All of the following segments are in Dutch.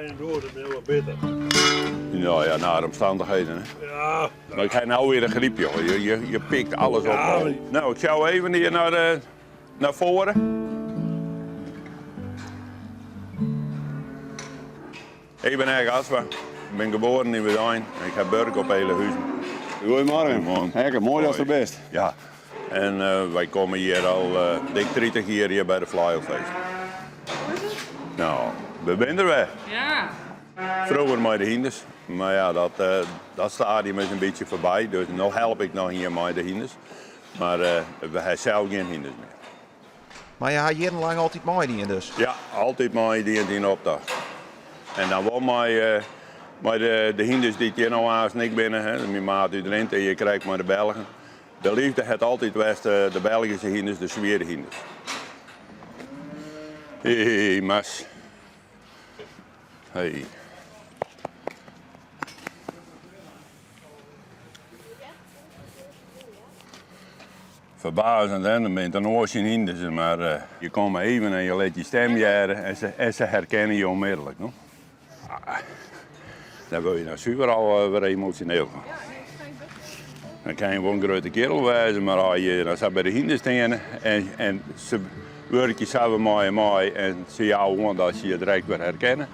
en door, dat is wel beter. Nou ja, naar de omstandigheden. Hè. Ja. Maar ik heb nou weer een griep, joh. Je pikt alles Ja, op. maar- Nou, ik zou even hier naar voren. Ik ben Erg Aswa. Ik ben geboren in Wedijn. Ik heb burg op hele huizen. Goedemorgen. Hekker, mooi als het best. Ja. En wij komen hier al dik 30 jaar hier bij de Flyofeest. Nou, we zijn er weer. Ja. Vroeger met de hinders. Maar ja, dat stadium is een beetje voorbij. Dus nu help ik nog hier met de hinders. Maar we hebben zelf geen hinders meer. Maar je had jarenlang altijd mooi in dus. Ja, altijd met die en die opdracht. En dan wel met de hinders die hier nou haast niks binnen. Hè. Mijn maat uit Drenthe en je krijgt maar de Belgen. De liefde het altijd was de Belgische hinders, de Zweden hinders. Hey, mas. Hey. Verbazend, hè? Dan ben je een oortje hinders, maar je komt even en je laat je stem jaren en ze herkennen je onmiddellijk. No? Dan wil je nou super al weer emotioneel gaan. Dan kan je wel een grote kerel wijzen, maar als je dan staat bij de hinders staan en ze werken samen mooi en ze jou gewoon dat ze je direct weer herkennen.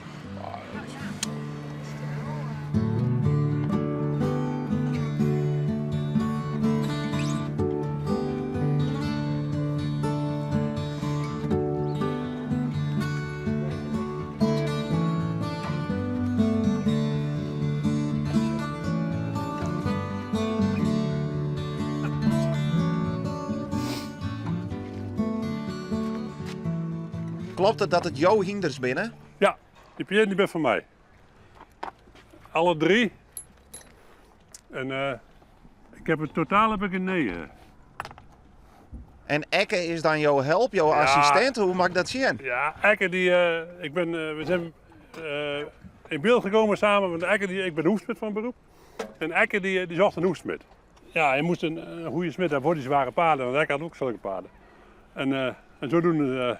Klopt het dat het jouw hinders binnen? Ja, die Pierre die bent van mij. Alle drie. En ik heb het totaal heb ik een 9. En Ekke is dan jouw help, jouw assistent? Hoe mag ik dat zien? Ja, Ekke die, we zijn in beeld gekomen samen, want Ekke ik ben hoefsmid van beroep. En Ekke die zocht een hoefsmid. Ja, je moest een goede smid hebben voor die zware paarden, want Ekke had ook zulke paarden. En zodoende,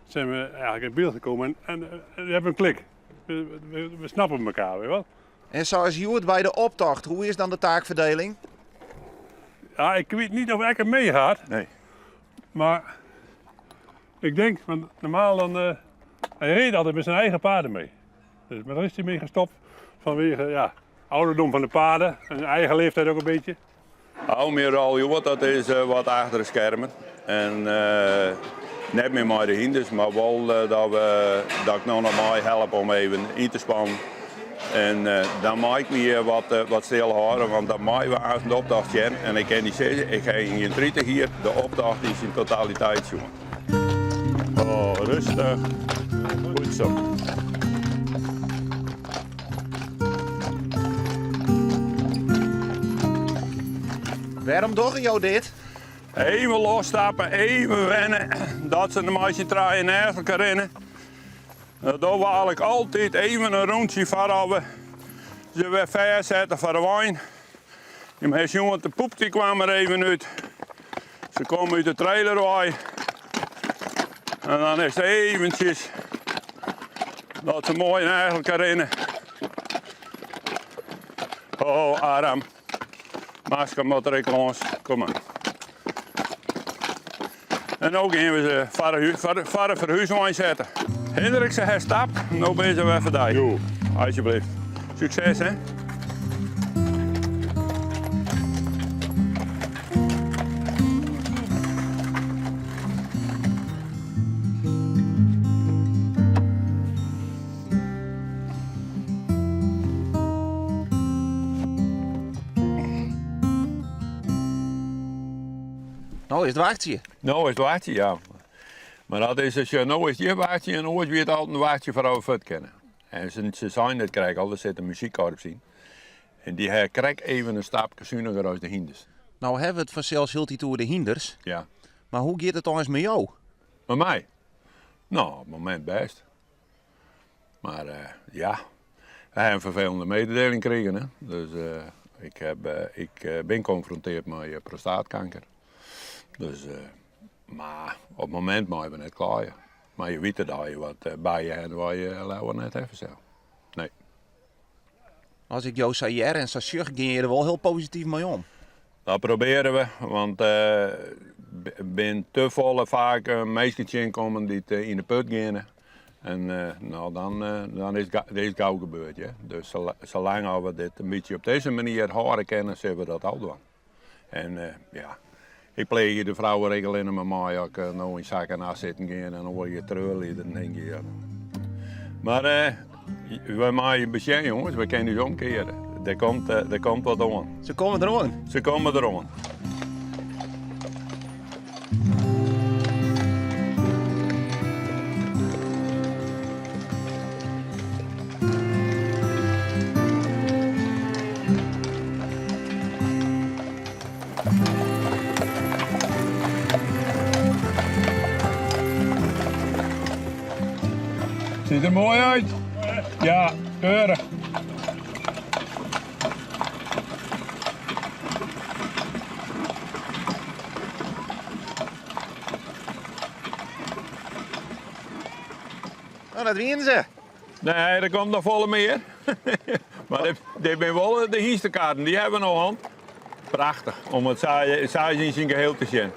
zijn we eigenlijk in beeld gekomen en we hebben een klik. We snappen elkaar, weet je wel. En zoals jullie het bij de optocht, hoe is dan de taakverdeling? Ja, ik weet niet of Ekke meegaat, Nee. maar ik denk, want normaal dan, hij reed altijd met zijn eigen paarden mee. Dus, maar daar is hij mee gestopt vanwege ouderdom van de paarden en zijn eigen leeftijd ook een beetje. Hou meer al, joh, dat is wat achter de schermen. En net meer met de hinders, maar wel dat ik nog mij help om even in te spannen. En dan maak ik me hier wat stil houden, want dan maken we aan de opdracht zien. En ik kan niet zeggen, ik ga in je 30 hier, de opdracht is in totaliteit doen. Oh, rustig. Goed zo. Waarom doe je dit? Even losstappen, even wennen, dat ze een maatje draaien naast elkaar rennen. Dat doen we eigenlijk altijd even een rondje voordat we ze weer ver zetten voor de wijn. Die jongen, de poep die kwam er even uit. Ze komen uit de trailerwaai. En dan is het eventjes dat ze mooi naast elkaar rennen. Oh, Aram. Masker moet er langs. Kom maar. En ook gaan we ze voor de verhuiswijn zetten. Hendrikse herstap, nou ben je weer vandaag. Jo, alsjeblieft. Succes, hè? Nou is het wachtje. Nou is het waardje, ja. Maar dat is als je nou is je waardje en ooit weer altijd een waardje voor over het kennen. En ze zijn dat krijg al, er zit een muziekkorps zien. En die krijgt even een stapje zuiniger als de hinders. Nou hebben we het vanzelfs heel die toer de hinders. Ja. Maar hoe gaat het dan eens met jou? Met mij? Nou, op het moment best. Maar ja, we hebben een vervelende mededeling gekregen. Hè? Dus ik ben geconfronteerd met prostaatkanker. Dus, maar op het moment maken we net klaar. Ja. Maar je weet het al, je wat bij je en waar je lauwe net even zo. Nee. Als ik jou zei en zo zucht, ging je er wel heel positief mee om. Dat proberen we, want ben te volle vaak meisjes komen die in de put gaan. En nou, dan is het gauw gebeurd. Ja. Dus zolang we dit een beetje op deze manier horen kennen, zullen we dat al doen. En ja, ik pleeg de vrouwenregel in mijn mij ook nou in zakken na zitten gaan en dan word je treuren. Dan denk je, ja. Maar we maken een beetje, jongens, we kunnen dus omkeren. Er komt wat aan. Ze komen eraan. Ze komen eraan. Ziet er mooi uit. Ja, keurig. Oh, dat winnen ze. Nee, er komt nog volle meer. Maar dit zijn wel de hierste kaarten, die hebben we nog aan. Prachtig, om het saai in zijn geheel te zien.